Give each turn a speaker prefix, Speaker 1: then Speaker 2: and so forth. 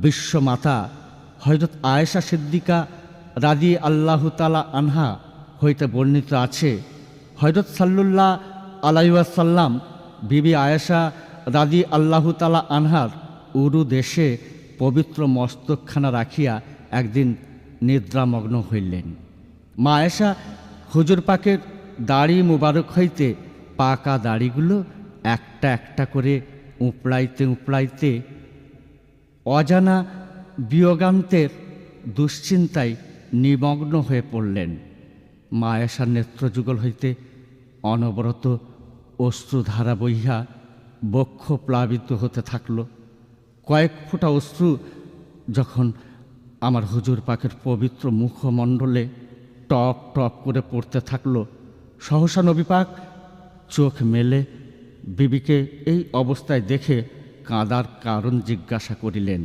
Speaker 1: বিশ্বমাতা হযরত আয়েশা সিদ্দিকা রাদি আল্লাহু তাআলা আনহা হইতে বর্ণিত আছে, হযরত সাল্লাল্লাহু আলাইহি ওয়াসাল্লাম বিবি আয়েশা রাদি আল্লাহু তাআলা আনহার উরু দেশে পবিত্র মস্তকখানা রাখিয়া একদিন নিদ্রামগ্ন হইলেন। মা আয়েশা হুজুর পাকের দাড়ি মুবারক হইতে পাকা দাড়িগুলো একটা একটা করে উপড়াইতে উপড়াইতে অজানা বিয়োগান্তের দুশ্চিন্তায় নিমগ্ন হয়ে পড়লেন। মা আয়েশার নেত্রযুগল হইতে অনবরত অশ্রুধারা বইয়া বক্ষ প্লাবিত হতে থাকল। কয়েক ফোঁটা অশ্রু যখন আমার হুজুর পাকের পবিত্র মুখমণ্ডলে টপ টপ করে পড়তে থাকল, সহসা নবী পাক চোখ মেলে বিবিকে এই অবস্থায় দেখে কাঁদার কারণ জিজ্ঞাসা করিলেন।